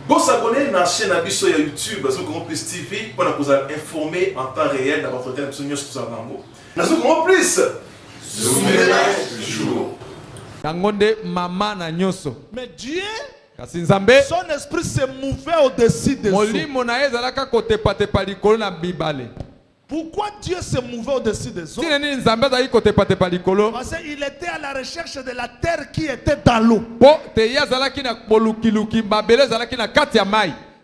Vous abonnez à la chaîne YouTube, parce que vous plus TV, pour vous informer en temps réel dans votre thème sur nous sur nous plus. Mais Dieu, son esprit se mouvait au-dessus des eaux. Pourquoi Dieu se mouvait au-dessus des eaux? Parce qu'il était à la recherche de la terre qui était dans l'eau.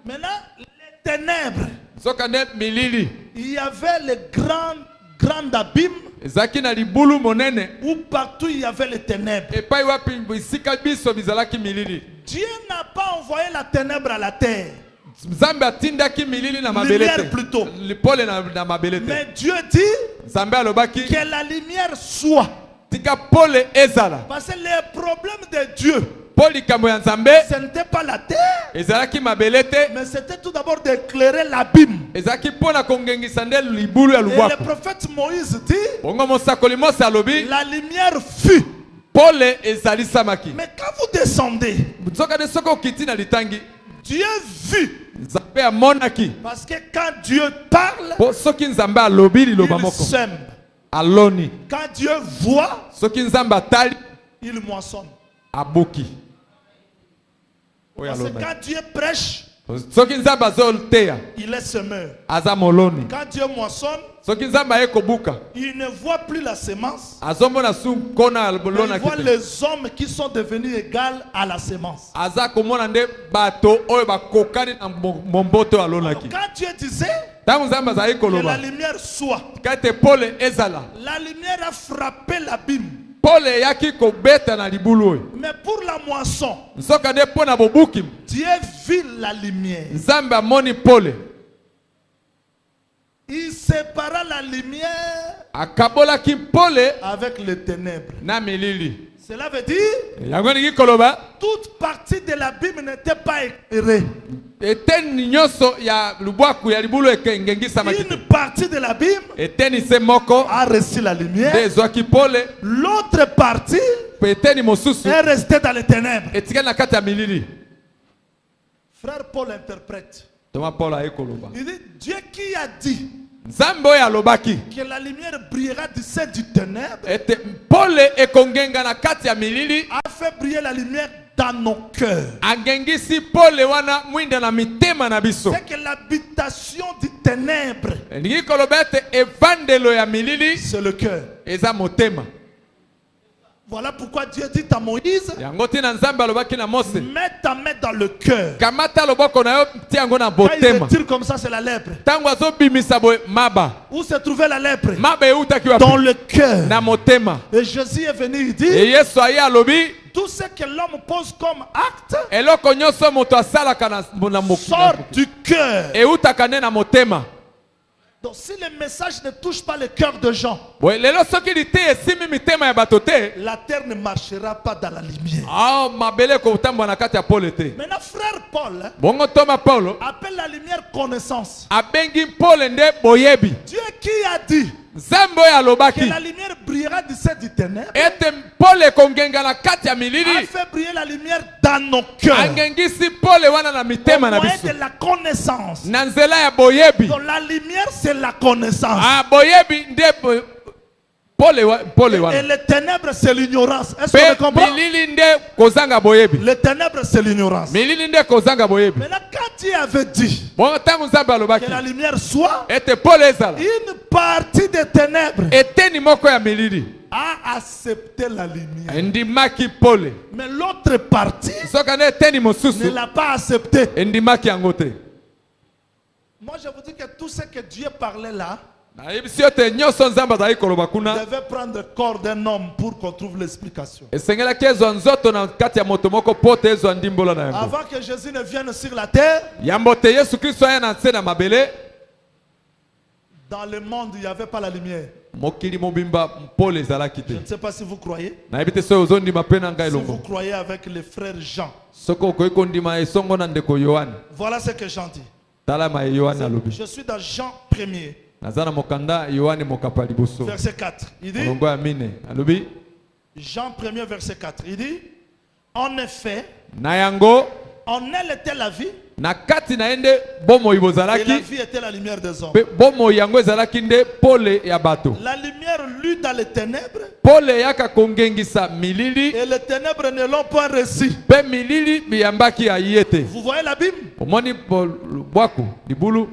Maintenant, les ténèbres, il y avait les grands abîmes où partout il y avait les ténèbres. Dieu n'a pas envoyé la ténèbre à la terre. Lumière plutôt. Mais Dieu dit que la lumière soit. Parce que le problème de Dieu, ce n'était pas la terre, mais c'était tout d'abord d'éclairer l'abîme. Et le prophète Moïse dit, la lumière fut. Mais quand vous descendez, Dieu vit. Parce que quand Dieu parle, il sème. Quand Dieu voit, il moissonne. Parce que quand Dieu prêche, il est semeur. Quand Dieu moissonne, il ne voit plus la semence, mais il voit les hommes qui sont devenus égaux à la semence. Alors, quand Dieu disait que la lumière soit, la lumière a frappé l'abîme. Mais pour la moisson, Dieu vit la lumière. Il sépara la lumière avec les ténèbres. Cela veut dire toute partie de l'abîme n'était pas éclairée. Une partie de l'abîme a reçu la lumière. L'autre partie est restée dans les ténèbres. Frère Paul interprète. Il dit, Dieu qui a dit que la lumière brillera du sein du ténèbre a fait briller la lumière dans nos cœurs. C'est que l'habitation du ténèbre, c'est le cœur. Voilà pourquoi Dieu dit à Moïse, mets ta main dans le cœur. Quand il retire comme ça, c'est la lèpre. Où se trouvait la lèpre? Dans le cœur. Et Jésus est venu, il dit, tout ce que l'homme pose comme acte sort du cœur. Donc si le message ne touche pas le cœur de gens, la terre ne marchera pas dans la lumière. Maintenant frère Paul appelle la lumière connaissance. Dieu qui a dit que la lumière brillera du sein du ténèbre a fait briller la lumière dans nos cœurs au moyen de la connaissance. Donc la lumière c'est la connaissance. Et les ténèbres c'est l'ignorance. Est-ce que vous comprenez? Les ténèbres c'est l'ignorance. Maintenant quand Dieu avait dit que la lumière soit, une partie des ténèbres a accepté la lumière. Mais l'autre partie ne l'a pas accepté. Moi je vous dis que tout ce que Dieu parlait là devait prendre le corps d'un homme pour qu'on trouve l'explication. Avant que Jésus ne vienne sur la terre, dans le monde il n'y avait pas la lumière. Je ne sais pas si vous croyez. Si vous croyez avec les frères Jean. Voilà ce que Jean dit. Je suis dans Jean 1er. Verset 4. Il dit, Jean 1er verset 4. Il dit, en effet, En elle était la vie. Na kati na ende bomo Et la ibozalaki. vie était la lumière des hommes. Bomo yango ezalaki nde pole ya bato. La lumière lut dans les ténèbres. Pole yaka kongengisa milili. Et les ténèbres ne l'ont pas reçu. Pe milili biyambaki ayete. Vous voyez la Bible? Omoni bwaku dibulu.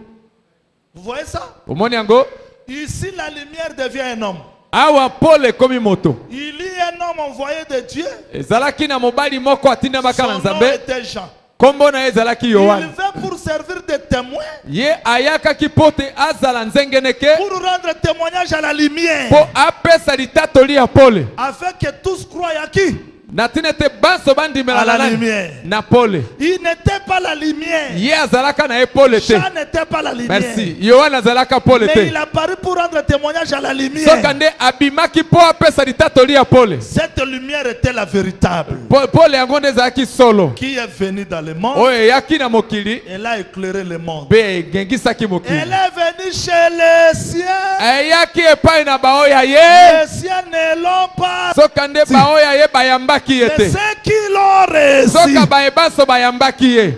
Vous voyez ça? Omoni yango. Ici, la lumière devient un homme. Awa pole komi moto. Il y a un homme envoyé de Dieu. Ezalaki na mobali moko atina makala Son nom nzambe. était Jean. Kombo na ezalaki Il Yohane. vint pour servir de témoin. Ye ayaka kipote azala nzengeneke. Pour rendre témoignage à la lumière. Po apesa litatoli ya pole. Afin que tous croient à qui? Natinete banso bandimela À la nani? lumière. Na pole. Il n'était pas la lumière. Ye azalaka na epole te. Jean n'était pas la lumière. Merci. Yohane azalaka pole Mais te. il a paru pour rendre témoignage à la lumière. Sokande abimaki po apesa litatoli ya pole. Cette lumière était la véritable. Pole yango nde ezalaki solo. Qui est venue dans le monde. Oyo eyaki na mokili. Elle a éclairé le monde. Be egengisaki mokili. Elle est venue chez les siens. Eyaki epai na baoya ye. Les siens ne l'ont pas. Sokande baoya ye bayambaki ye Mais te. ceux qui l'ont reçu. Soka baebaso bayambaki ye.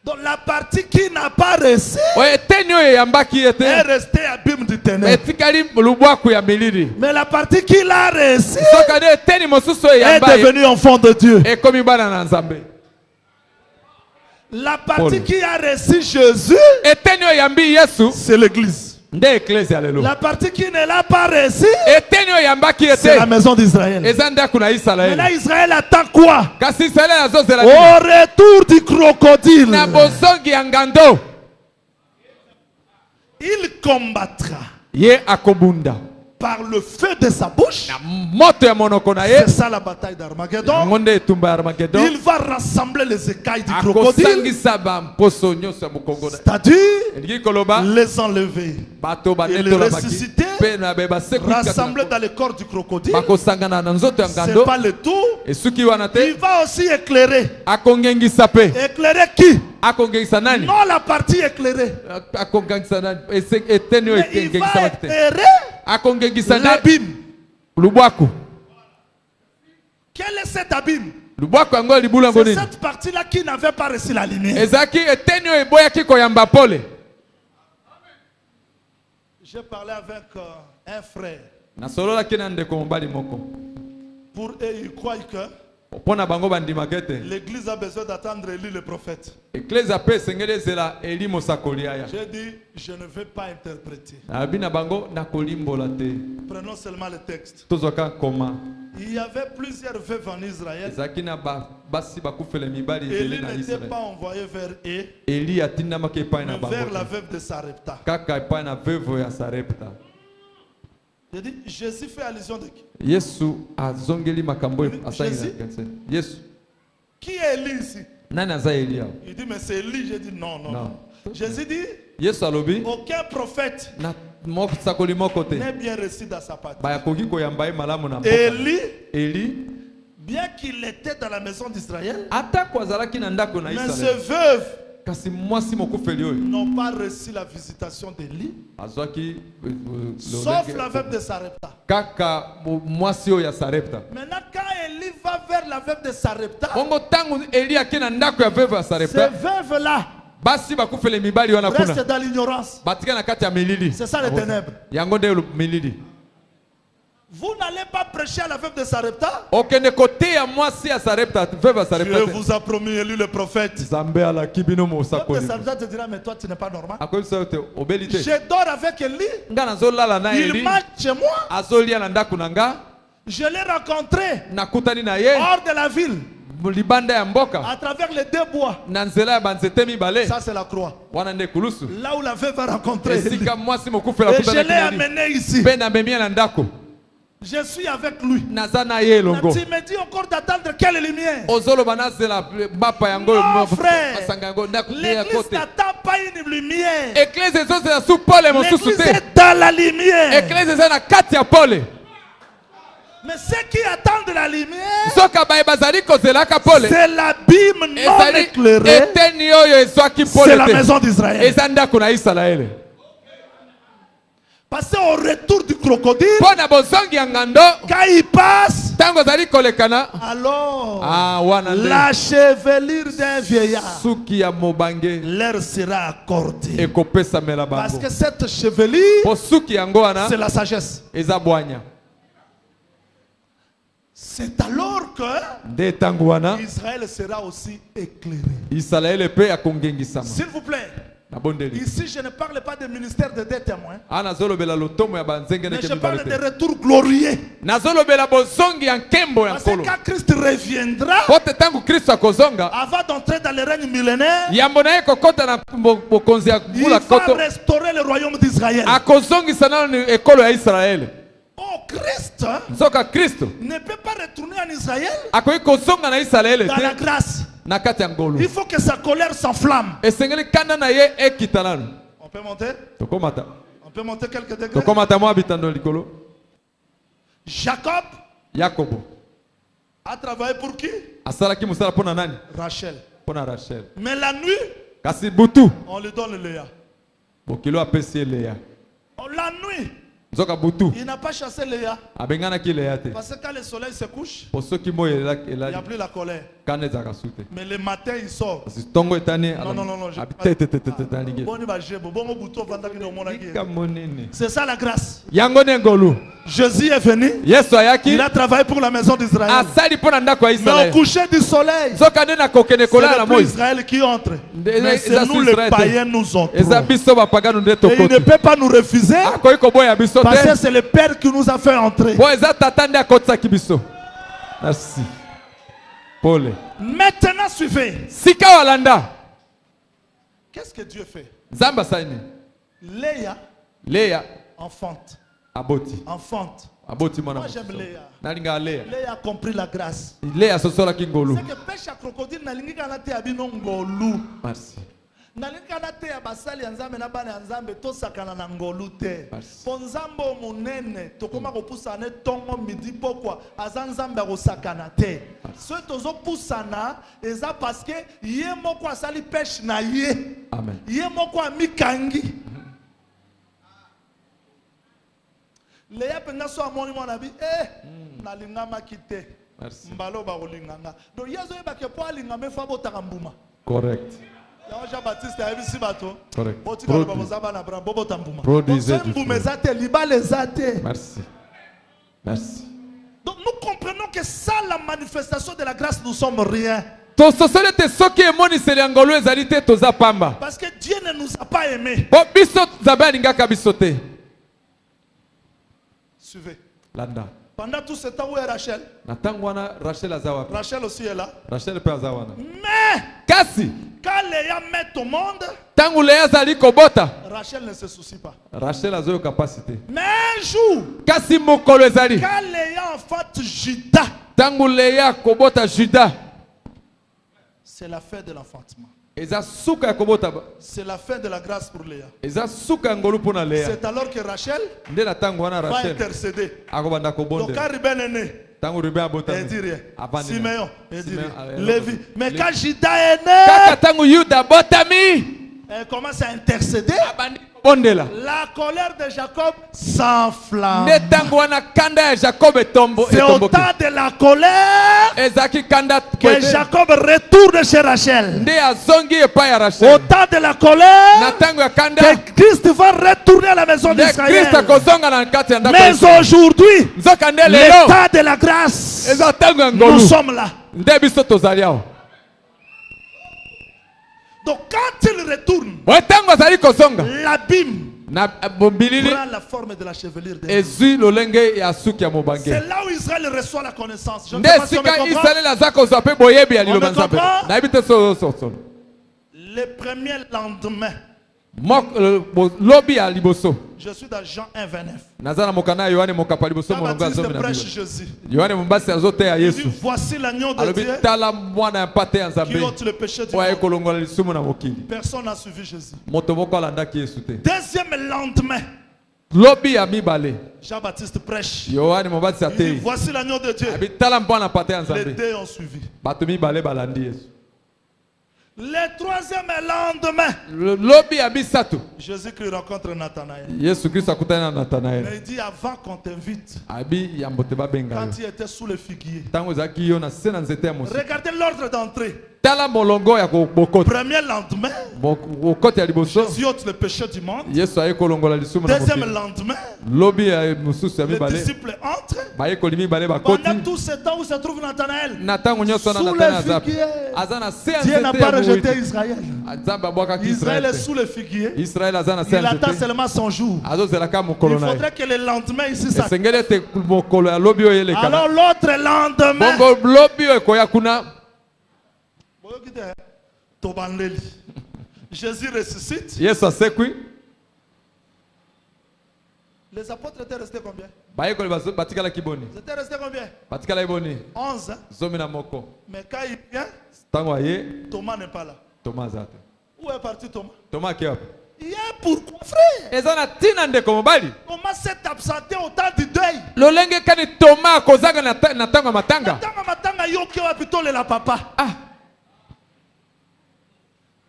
Donc la partie qui n'a pas reçu Oyo eteni oyo eyambaki ye te. est restée abîme du ténèbre. Etikali lubwaku ya milili. Mais la partie qui l'a reçu Sokande eteni mosusu oyo est eyamba ye. devenue enfant de Dieu. Ekomi bana na Nzambe. La partie Paul. qui a reçu Jésus, Eteni oyo yambi Yesu. c'est l'église. Nde eklesi alelo. La partie qui ne l'a pas reçu, Eteni oyo yambaki ye c'est la te. maison d'Israël. Eza ndaku na Maintenant, Israeli. Israël attend quoi? Kasi Israeli azozela Au nini? retour du crocodile, Na bozongi ya ngando. il combattra Ye akobunda. par le feu de sa bouche. Na moto ya monoko na ye. C'est ça la bataille d'Armageddon. Yango nde etumba ya Armageddon. Il va rassembler les écailles du crocodile, Akosangisa bamposo nyonso ya mokongo na. c'est-à-dire Elingi koloba. les enlever, Bato Et le banetolamaki. ressusciter, Pe na be basekwi rassembler kaka. dans le corps du crocodile. Bakosangana na nzoto ya C'est ngando. pas le tout. Esuki wana Il te. va aussi éclairer. Akongengisa pe. Éclairer qui? Akongengisa nani? Non, la partie éclairée. Akongengisa nani? Eteni oyo Mais il ekengengisa va baki te. éclairer Akongengisa nani? l'abîme. Lubwaku. Quel est cet abîme? Lubwaku yango libulu yango C'est nini? cette partie-là qui n'avait pas reçu la lumière. Ezaki eteni oyo eboyaki koyamba pole. J'ai parlé avec un frère. Nasololaki na ndeko mobali moko. Pour eux, ils croient que Mpona bango bandimaki ete. l'église a besoin d'attendre Élie le prophète. Eklesi ape esengeli ezela Eli mosakoli aya. J'ai dit, je ne vais pas interpréter. Nabi na bango nakolimbola te. Prenons seulement le texte. Tozwaka koma. Il y avait plusieurs veuves en Israël. Ezalaki na basi bakufela mibali Élie ebele na n'était Israel. pas envoyé vers eux, Eli atindamaki epai na mais bango. vers la te. veuve de Sarepta. Kaka epai na vevo ya Sarepta. J'ai dit, Jésus fait allusion de qui? Yesu azongeli makambo asali Jésus? na kanisa. Yesu. Qui est Élie ici? Nani aza Elia? Il dit, mais c'est Élie. J'ai dit, non, non, Non. non. Jésus dit, Yesu alobi aucun prophète na mosakoli moko te. n'est bien reçu dans sa patrie. Bayakoki koyamba ye malamu na mboka. Élie, Eli bien qu'il était dans la maison d'Israël, atako azalaki na ndako na mais ces Israel. veuves Kasi mwasi mokufeli oyo n'ont pas reçu la visitation d'Élie, azwaki sauf la veuve de Sarepta. kaka mwasi oyo ya Sarepta. Maintenant, quand Élie va vers la veuve de Sarepta, Bongo tangu Eli ake na ndako ya veuve ya ces Sarepta, veuves-là basi bakufele mibali wana restent kuna dans l'ignorance. batika na kati ya milili. C'est ça les ténèbres. Yango nde milili. Vous n'allez pas prêcher à la veuve de Sarepta. Okende kote ya mwasi ya Sarepta, veuve ya Sarepta. Dieu te. vous a promis Élie le prophète. Zambe ala kibino La veuve mosakoli. de Sarepta te dira, mais toi tu n'es pas normal. Akoyisa te obeli te. Je dors avec Élie. Nga nazolala na Il Eli. marche chez moi. Azolia na ndako na nga. Je l'ai rencontré Nakutani na ye. hors de la ville, Libanda ya mboka. à travers les deux bois. Na nzela ya banzete mibale. Ça c'est la croix. Wana nde kulusu. Là où la veuve a rencontré Élie. Esika mwasi mokufela Et je kutana l'ai kineli. amené ici. Pe na memia na ndako. Je suis avec lui. Naza na ye longo. Tu me dis encore d'attendre quelle lumière? Ozoloba nazela mapa yango Non, frère. masanga yango ndako ya L'église kote. n'attend pas une lumière. Église ezozela su pole mosusu L'église te. est dans la lumière. Église eza na kati ya pole. Mais ceux qui attendent la lumière, Soka baye bazali kozelaka pole. c'est l'abîme non Ezali éclairé. eteni oyo ezwaki C'est pole la te. maison d'Israël. Eza ndako na Israele. Passer au retour du crocodile. Quand il passe, alors la chevelure d'un vieillard leur sera accordée. Parce que cette chevelure, c'est la sagesse. C'est alors que Israël sera aussi éclairé. S'il vous plaît. Ici, je ne parle pas des ministères de deux témoins, mais je parle des retours glorieux. Parce que quand Christ reviendra, avant d'entrer dans le règne millénaire, il va restaurer le royaume d'Israël. Oh, Christ ne peut pas retourner en Israël dans la grâce. Il faut que sa colère s'enflamme. On peut monter? On peut monter quelques degrés. Jacob a travaillé pour qui? Rachel. Mais la nuit, on lui donne Léa. La nuit, il n'a pas chassé Léa. Parce que quand le soleil se couche, il n'y a plus la colère. Mais le matin, il sort. Non, c'est ça la grâce. Jésus est venu. Il a travaillé pour la maison d'Israël. Mais au coucher du soleil, c'est le plus Israël qui entre. Mais c'est nous les païens nous entrons. Et il ne peut pas nous refuser. Parce que c'est le Père qui nous a fait entrer. Merci. Maintenant, suivez. Qu'est-ce que Dieu fait? Léa enfante. Enfante. Moi j'aime Léa. Léa a compris la grâce. C'est que pêche à crocodile n'a lingi kanate abino ngolu. Merci. Nalingi kanate ya basali ya nzambe na bana ya nzambe to sakana na ngolu te. Ponzambo monene tokoma ko pusana tongo midi pokwa aza nzambe ko sakana te. So tozo pusana eza parce que ye moko asali pêche na ye. Amen. Ye moko amikangi. Léa penga so amoni mwana bi na lingama kite. Mbalo ba kolinganga. Donc yazo yeba ke po alingama fa botaka mbuma. Correct. Jean-Baptiste a vu si bateau. Correct. Merci. Merci. Donc nous comprenons que sans la manifestation de la grâce, nous sommes rien. Parce que Dieu ne nous a pas aimés. Suivez. Pendant tout ce temps, où est Rachel? Rachel aussi est là. Mais quand Léa met au monde, Rachel ne se soucie pas. Mais un jour, quand Léa enfante Judas, c'est la fin de l'enfantement. C'est la fin de la grâce pour Léa. C'est alors que Rachel va intercéder. Donc quand Ruben est né, elle dit rien. Simeon, elle dit rien. Lévi. Mais quand Judas est né, elle commence à intercéder. La colère de Jacob s'enflamme. C'est au temps de la colère que Jacob retourne chez Rachel. Au temps de la colère que Christ va retourner à la maison d'Israël. Mais aujourd'hui, l'état de la grâce, nous sommes là. Donc quand il retourne, l'abîme prend la forme de la chevelure de Dieu. C'est là où Israël reçoit la connaissance. Je ne sais pas si on me comprend. Le premier lendemain, je suis dans Jean 1:29. Jean-Baptiste prêche Jésus. Il dit, voici l'agneau de Dieu qui ôte le péché du monde. Personne n'a suivi Jésus. Deuxième lendemain, Jean-Baptiste prêche. Il dit, voici l'agneau de Dieu. Les deux ont suivi. Le troisième lendemain, Jésus-Christ rencontre Nathanaël. Mais il dit avant qu'on t'invite, quand il était sous le figuier, regardez l'ordre d'entrée. Premier lendemain, Jésus ôte le péché du monde. Deuxième lendemain, les disciples entrent. Pendant tout ce temps où se trouve Nathanaël, sous le figuier, Dieu n'a pas rejeté Israël. Israël est sous le figuier. Il attend seulement son jour. Il faudrait que le lendemain ici ça. Alors l'autre lendemain, Jésus ressuscite. Les apôtres étaient restés combien? Ils étaient restés combien? 11. Mais quand il vient, Thomas n'est pas là. Où est parti Thomas? Il y a pourquoi, frère? Thomas s'est absenté au temps du deuil.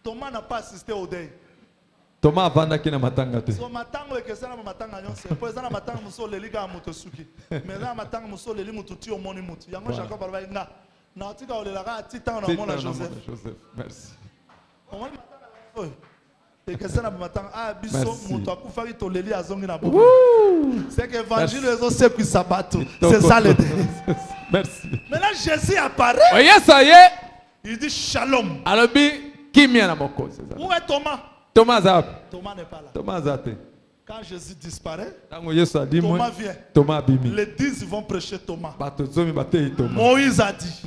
Thomas n'a pas assisté au deuil. Thomas avandaki na matanga te. So matango ekesana matanga nyonse. Poeza na matanga muso lelika muto suki. Mais na matanga muso leli muto ti omoni muto. Yango Jacob barba nga. Na tika olelaka atita na mona Joseph. Merci. Omoni matanga oyo. Ekesana matanga biso muto akufaki to leli azongi na bo. C'est que l'évangile est aussi qui s'abattent. C'est ça le Merci. Maintenant Jésus apparaît. Oh yes, ça y est. Il dit shalom. Alobi kimia na moko. Où est Thomas? Thomas n'est pas là. Quand Jésus disparaît, Thomas vient. Bimi. Les 10 vont prêcher Thomas. Moïse a dit,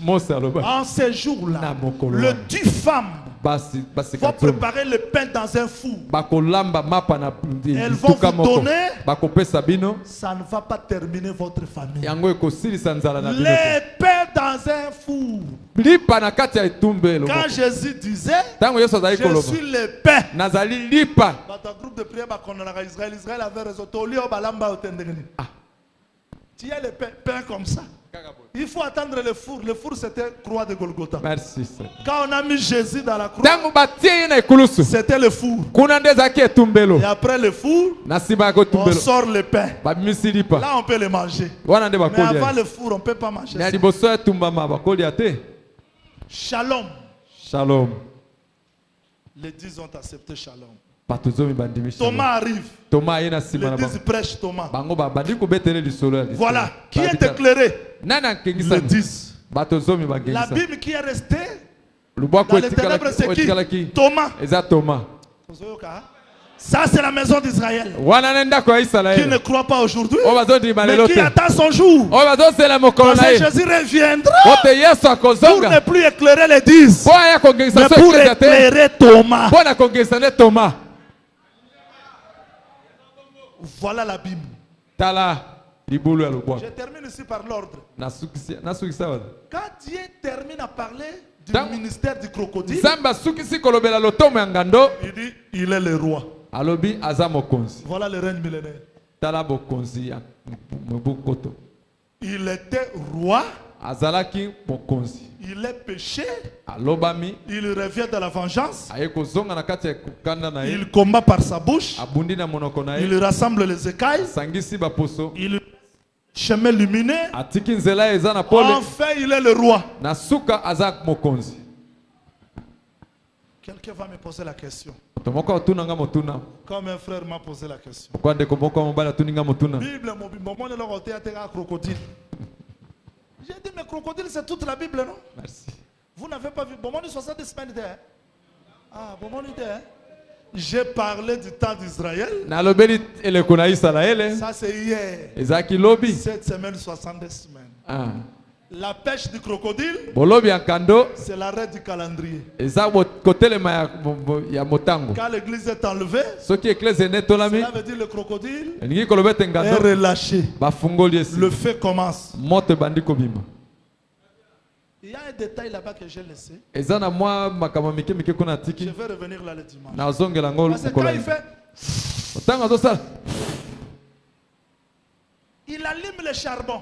en ces jours-là, les 10 femmes vont préparer le pain dans un four. Elles vont vous donner. Ça ne va pas terminer votre famille. Les pains dans un four. Quand Jésus disait, je suis le pain. Dans un groupe de prière, Israël avait raison. Tu as le pain comme ça. Il faut attendre le four. Le four, c'était croix de Golgotha. Merci. Quand on a mis Jésus dans la croix, c'était le four. Et après le four, on sort le pain. Là, on peut le manger. Mais avant le four, on ne peut pas manger ça. Shalom. Shalom. Les 10 ont accepté shalom. Thomas arrive. Les 10 prêchent Thomas. Voilà. Qui est éclairé? Les 10. La Bible qui est restée dans les ténèbres, c'est qui? Thomas. Ça, c'est la maison d'Israël qui ne croit pas aujourd'hui, mais qui attend son jour. Parce que Jésus reviendra pour ne plus éclairer les 10, mais pour éclairer Thomas. Voilà la Bible. Je termine ici par l'ordre. Quand Dieu termine à parler du ministère du crocodile, il dit, il est le roi. Voilà le règne millénaire. Il était roi. Il est péché. Il revient de la vengeance. Il combat par sa bouche. Il rassemble les écailles. Il chemin lumineux. Enfin, il est le roi. Quelqu'un va me poser la question. Comme un frère m'a posé la question. Bible, crocodile. J'ai dit, mais crocodile, c'est toute la Bible, non? Merci. Vous n'avez pas vu. Bon, 60 semaines. Ah, bon, j'ai parlé du temps d'Israël. Ça, c'est hier. Cette semaine, 62 semaines. Ah. La pêche du crocodile, c'est l'arrêt du calendrier. Quand l'église est enlevée, cela veut dire le crocodile est relâché. Le feu commence. Il y a un détail là-bas que j'ai laissé. Je vais revenir là le dimanche. Parce que quand il fait, il allume le charbon.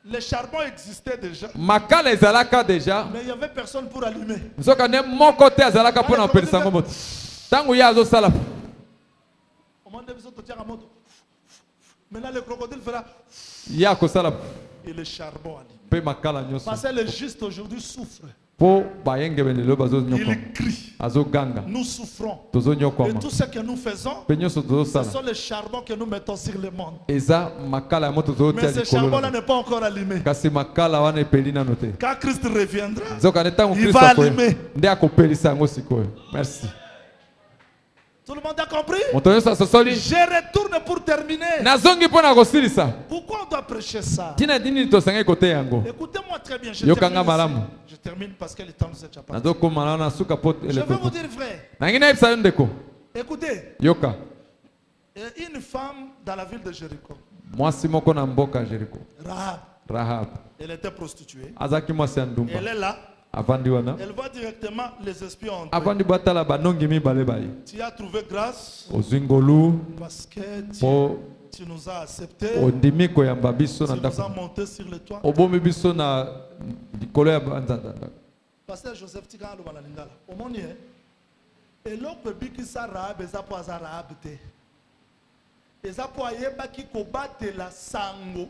Le charbon existait déjà. Makala ezalaka déjà. Mais il n'y avait personne pour allumer. Nzoka ne mon côté azalaka pona opelisa ngo moto. Tangu ya zo sala. Maintenant le crocodile fera. Ya ko sala. Et le charbon allume. Pe makala nyoso. Parce que le juste aujourd'hui souffre. Po bayenge benelo bazo nyoko. Il crie. Azo ganga. Nous souffrons. Tozo nyoko. Et tout ce que nous faisons, ce sont les charbons que nous mettons sur le monde. Eza makala moto zo tia. Mais ce charbon-là n'est pas encore allumé. Kasi makala wana epelina note. Quand Christ reviendra, il va allumer. Nde akopelisa ngo sikoyo. Merci. Tout le monde a compris? Je retourne pour terminer. Pourquoi on doit prêcher ça? Écoutez-moi très bien. Je termine parce que le temps nous est déjà passé. Je vais vous dire vrai. Écoutez. Une femme dans la ville de Jéricho. Rahab. Elle était prostituée. Elle est là. Elle voit directement les espions. Tu as trouvé grâce parce que tu nous as acceptés. Tu nous as monté sur le toit. Pasteur Joseph Tika lo balalingala. Omoni eloko bikisa Rahab ezapo aza Rahab te. Ezapo ayeba ki kobatela sango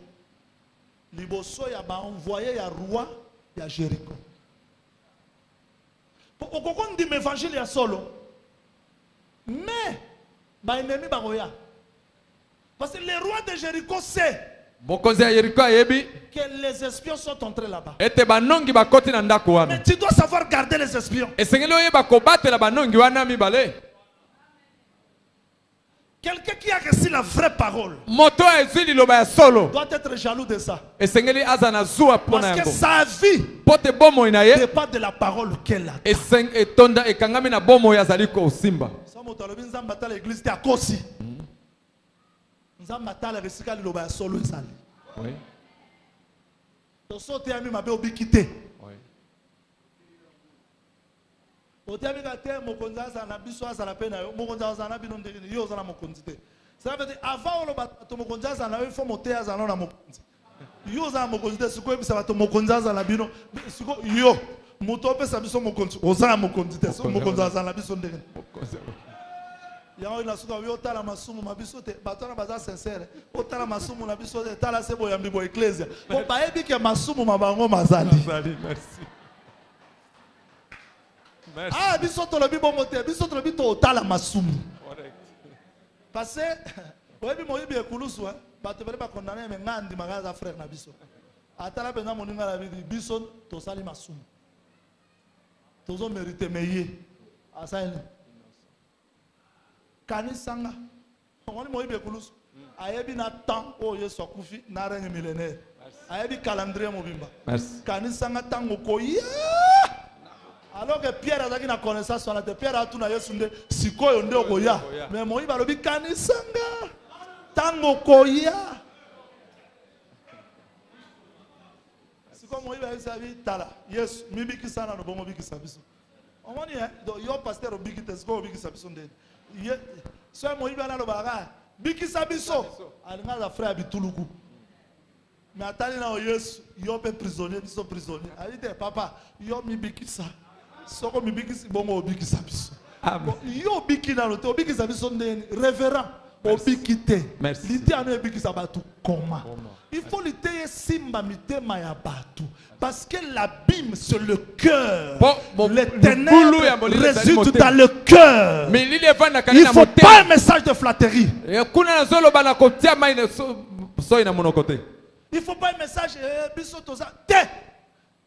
liboso ya ba envoyé ya roi ya Jéricho. On dit l'évangile est solo. Mais, ennemi baroya. Parce que le roi de Jéricho sait que les espions sont entrés là-bas. Mais tu dois savoir garder les espions. Quelqu'un qui a reçu la vraie parole doit être jaloux de ça. Parce que sa vie dépend de la parole qu'elle a. L'église à Kosi. Ça veut dire avant il faut monter à Zalon. Yo za mokonzi siko ebisa bato mokonzi za bino siko yo moto pe sabiso mokonzi oza mokonzi te so mokonzi za biso ndenge ya ina suka yo tala masumu mabiso te bato na baza sincère otala masumu na biso te tala sebo ya mbibo ecclesia ko baebi ke masumu mabango mazali. Merci. Merci. Ah biso to lobi bongo te biso to lobi to otala masumu. Correct. Parce que oyebi moyebi ekulusu bato bale ba condamner me ngandi magaza frère na biso atala pena moninga la vie biso to sali masumu tozo mériter meye asaine kanisanga ngoni moyebi ekulusu ayebi na temps o yeso akufi na règne millénaire ayebi calendrier mobimba kanisanga tango koya alors que Pierre a dit na connaissance sur la terre Pierre a tout na yesu nde sikoyo nde okoya mais moyebi alobi kanisanga tango koya siko moyiba esabi tala yes mibiki sana no bomo biki sabiso omoni do yo pasteur biki tesco biki sabiso nde ye so moyiba na lo baga biki sabiso alinga za frère bituluku mais atali na yes yo pe prisonnier biso prisonnier alite papa yo mibiki sa soko mibiki si bomo biki sabiso yo biki na lo te biki sabiso nde révérend. Merci. Il faut lutter simba mitema ya batu parce que l'abîme c'est le cœur. Les ténèbres résident dans le cœur. Il ne faut pas un message de flatterie. Il ne faut pas un message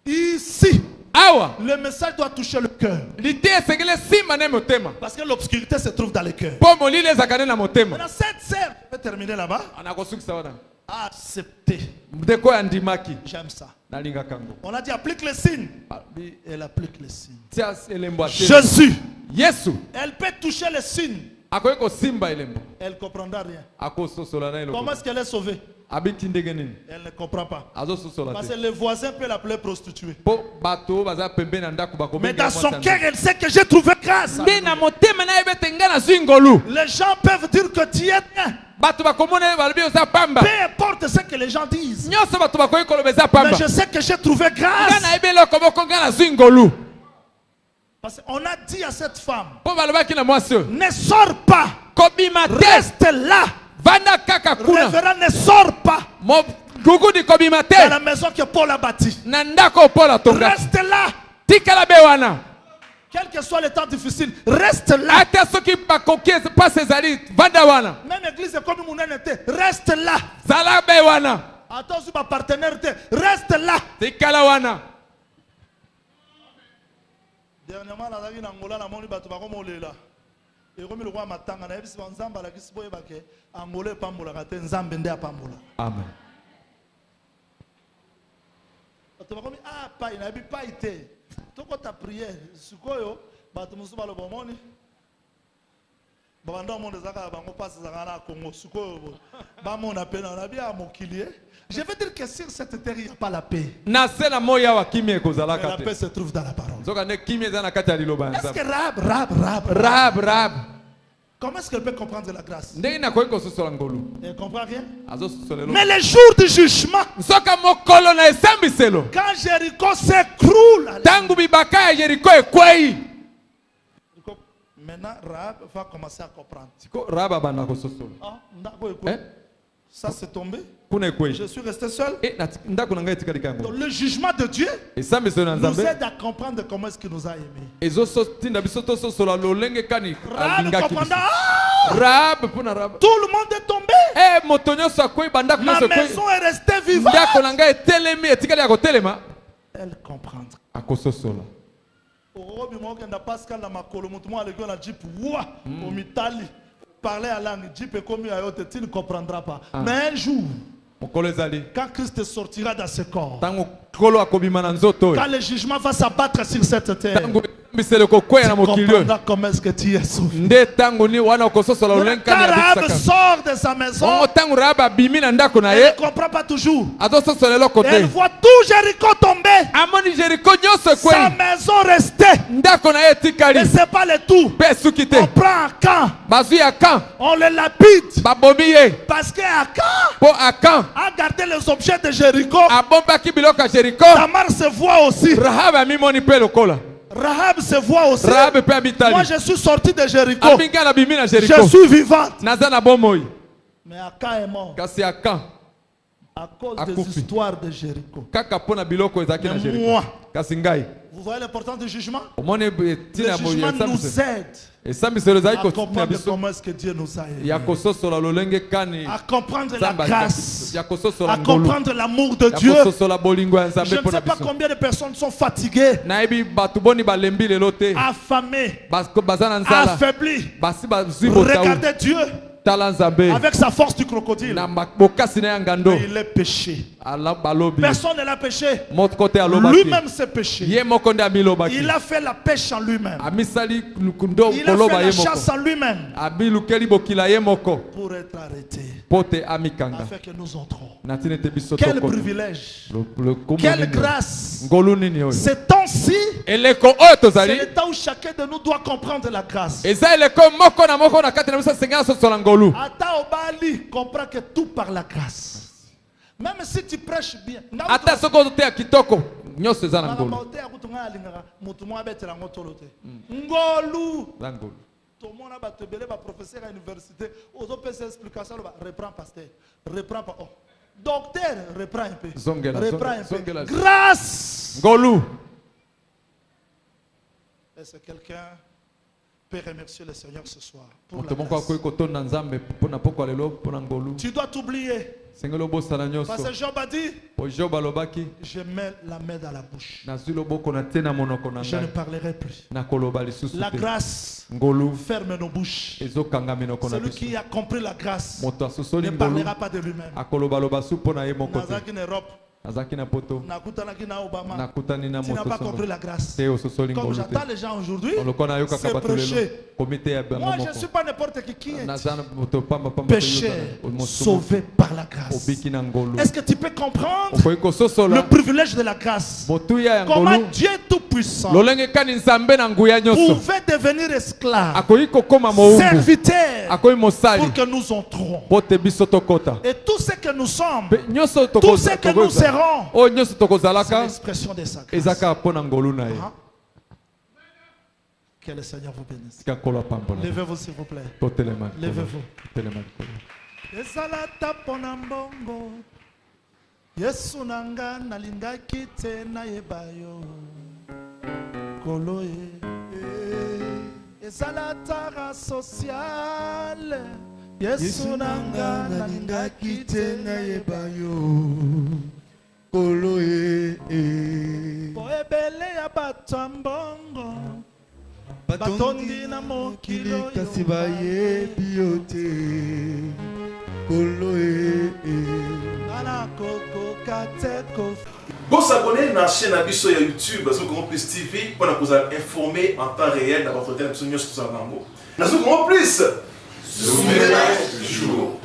ici. Le message doit toucher le cœur. Parce que l'obscurité se trouve dans le cœur. Maintenant, cette sœur, je vais terminer là-bas. Accepter. J'aime ça. On a dit applique les signes. Elle applique les signes. Jésus. Elle peut toucher les signes. Elle ne comprendra rien. Comment est-ce qu'elle est sauvée? Elle ne comprend pas. Parce que le voisin peut l'appeler prostituée. Mais dans son cœur, elle sait que j'ai trouvé grâce. Les gens peuvent dire que tu es bien. Peu importe ce que les gens disent. Mais je sais que j'ai trouvé grâce. Parce qu'on a dit à cette femme, ne sors pas. Reste là. Révérend, ne sors pas. Dans la maison que Paul a bâtie. Reste là. Quel que soit le temps difficile, reste là. Même l'église est comme mon était. Reste là. Attention, ma partenaire, reste là. Dernièrement, la vie Angola, la moni batu bako molela. Et comme le roi matanga, na ebisi banzamba la kisi boye bake Angola pambola kate nzambe nde apambola. Amen. Batu bako mi pa ina bi pa ite. Toko ta prière, sikoyo batu musu balo bomoni. Babanda monde zaka bango passe zaka na Congo sikoyo. Ba mon appel na bi a mokilier. Je veux dire que sur cette terre, il n'y a pas la paix. La paix se trouve dans la parole. Est-ce que Rab, comment est-ce qu'elle peut comprendre la grâce? Elle ne comprend rien. Mais le jour du jugement, quand Jéricho s'écroule, maintenant Rab va commencer à comprendre. Ça c'est tombé. Je suis resté seul. Donc, le jugement de Dieu nous aide à comprendre comment est-ce qu'il nous a aimés. Tout le monde est tombé. La maison est restée vivante. Elle comprendra. Parler à langue, tu ne comprendras pas. Mais un jour, quand Christ sortira dans ce corps, quand le jugement va s'abattre sur cette terre, tu comprendras comment est-ce que tu es sauvé. Quand Rahab sort de sa maison, elle ne comprend pas toujours. Elle voit tout Jéricho tomber. Sa maison restait. Et c'est pas le tout. On prend un camp. On le lapide. Parce qu'à Akan a gardé les objets de Jéricho. Tamar se voit aussi. Rahab se voit aussi. Moi je suis sorti de Jéricho. Je suis vivante. Mais Akan est mort. À cause des histoires de Jéricho. Mais moi, vous voyez l'importance du jugement? Le jugement nous aide à comprendre comment est-ce que Dieu nous a aimés. À comprendre la grâce. À comprendre l'amour de Dieu. Je ne sais pas combien de personnes sont fatiguées, affamées, affaiblies. Regardez Dieu avec sa force du crocodile. Mais il est péché. Personne ne l'a péché. Lui-même s'est péché. Il a fait la pêche en lui-même. Il a fait la chasse en lui-même. Pour être arrêté. Afin que nous entrons. Quel privilège. Quelle grâce. Ce temps-ci, c'est le temps où chacun de nous doit comprendre la grâce. Ata Obali comprend que tout par la grâce. Même si tu prêches bien. Tout le monde a battu professeur à l'université. Aux autres explications, reprend pasteur, reprend pas. Docteur, reprend un peu. Reprend un peu. Grâce. Est-ce que quelqu'un peut remercier le Seigneur ce soir pour la grâce? Tu dois t'oublier. Parce que Job a dit, je mets la main dans la bouche. Je ne parlerai plus. La grâce ferme nos bouches. Celui qui a compris la grâce ne parlera pas de lui-même. Azaki na poto. Nakutanaki na Obama. Nakutani na Tu n'as pas compris la grâce. Comme j'entends les gens aujourd'hui, c'est prêcher. Moi, je ne suis pas n'importe qui est péché, sauvé par la grâce. Est-ce que tu peux comprendre le privilège de la grâce? Comment Dieu Tout-Puissant pouvait devenir esclave, serviteur, pour que nous entrons. Et tout ce que nous sommes, tout ce que nous serons, c'est l'expression de sa grâce. Que le Seigneur vous bénisse. Levez-vous s'il vous plaît. Levez-vous. Ezalata ponambongo Yesu nanga nalingaki te na yebayo Koloye Ezalata social Yesu nanga nalingaki te na yebayo Koloye Boebele ya batambongo Batondi na mokili kasi bayebi yo te Koloe Nana koko kateko. Bon, s'abonner à la chaîne à YouTube, Plus TV, pour nous informer en temps réel dans votre thème. Nous sommes plus. Souvenez-vous toujours.